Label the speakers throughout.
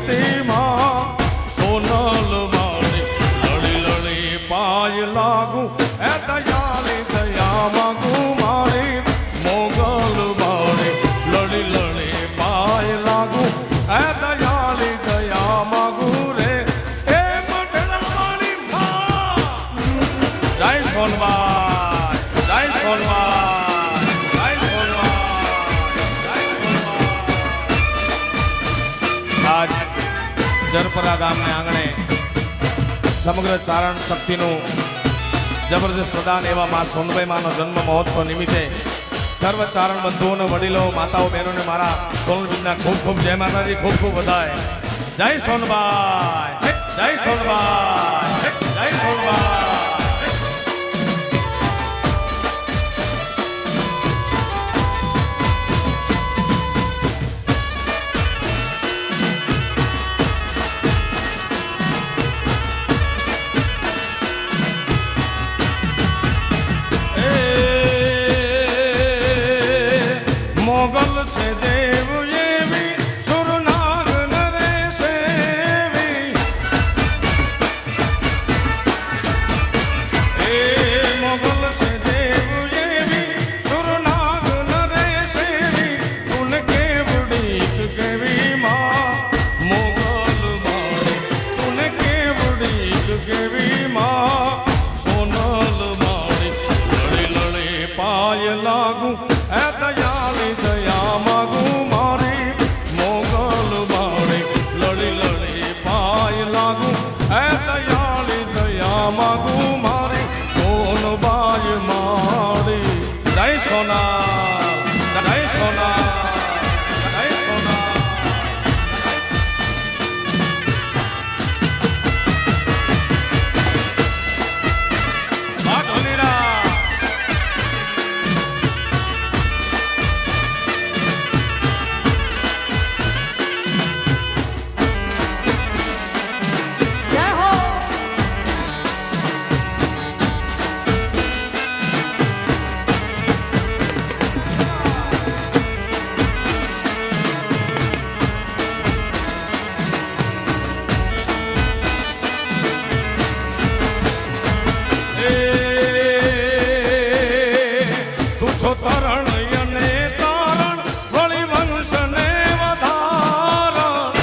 Speaker 1: પ્રીતિમાં સોનલ મારી લડી લડી પાય લાગુ એ દયાળી દયા માગું મારી મોગલ મારી લડી લડી પાય લાગુ એ દયાળી દયા માગું રે એ મઢડાની માં જય સોનબાઈ જય સોનબાઈ જય સોનબાઈ જય સોનબાઈ આજ જરપરા ગામને આંગણે સમગ્ર ચારણ શક્તિનું જબરજસ્ત પ્રદાન એવા માં સોનબાઈ માનો જન્મ મહોત્સવ નિમિત્તે સર્વ ચારણ બંધુઓને વડીલો માતાઓ બહેનોને મારા સોનલબીજના ખૂબ ખૂબ જય માતાજી ખૂબ ખૂબ વધાય જય સોનબાઈ જય સોનબાઈ જય સોનબાઈ મોગલ છે દેવ એવી સુરનાગ નરે સેવી એ મોગલ છે દેવ એવી સુરનાગ નરે સેવી તુન કેવડી કેવી માં મોગલ મારી તુન કેવડી કેવી માં સોનલ મારી લડી લડી પાય લાગુ એ દયાળી દયા માગું મારી મોગલ મારી લડી લડી પાય લાગુ એ દયાળી દયા માગું મારી સોનબાઈ મારી જય સોના જય સોના જય સોના આ ઢોલીરા છો તરણ અને તારણ વળી વંશને વધારણ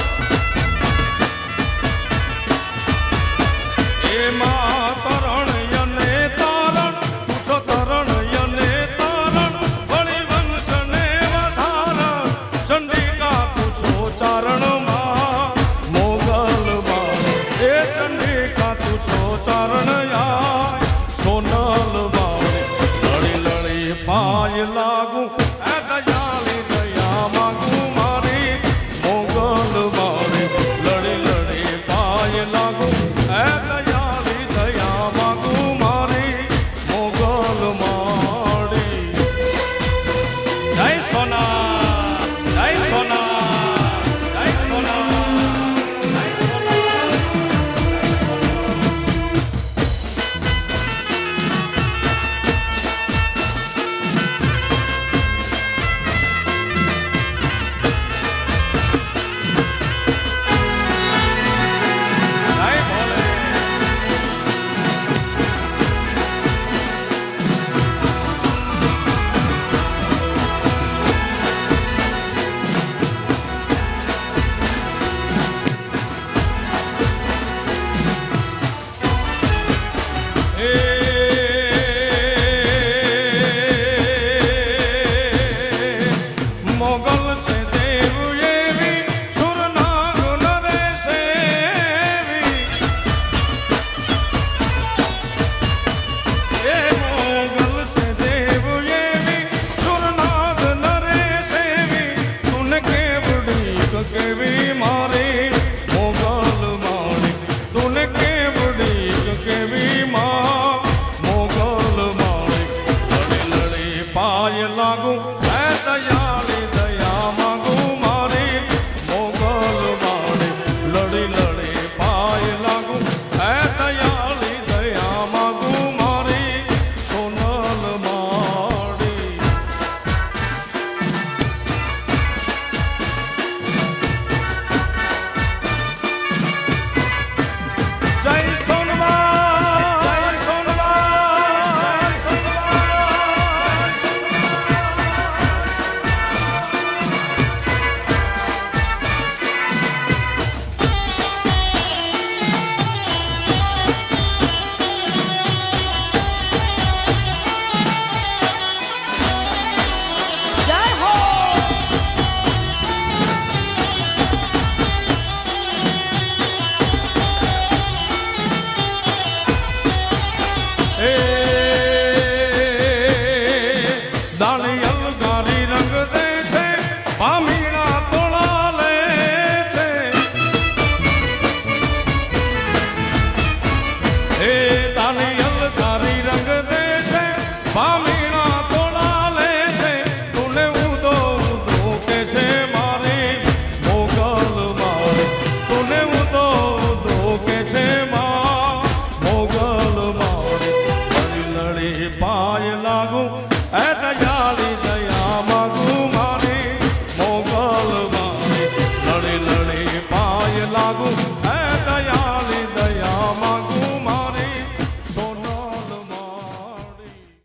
Speaker 1: એમાં તરણ અને તારણ પૂછો તરણ અને તારણ વળી વંશને વધારણ ચંડિકા પૂછો ચારણમાં મોગલ માં એ ચંડિકા પૂછો ચારણ યા સોનલ પાય લાગુ એ દયાળી દયા માગું મારી મોગલ મારી લડી લડી પાય લાગુ એ દયાળી દયા માગું મારી મોગલ મારી જય સોના જય સોના જય સોના મોગલ છે દેવ એવી સુરનાગ નરે સેવી એ મોગલ છે દેવ એવી સુરનાગ નરે સેવી તુન કેવડી કેવી મારી મોગલ મારી તુન કેવડી કેવી માં મોગલ મારી લડી લડી પાય લાગુ એ દયાળી દયા માગું મારી મોગલ મારી લડી લડી પાય લાગુ એ દયાળી દયા માગું મારી સોનલ મારી લાગુ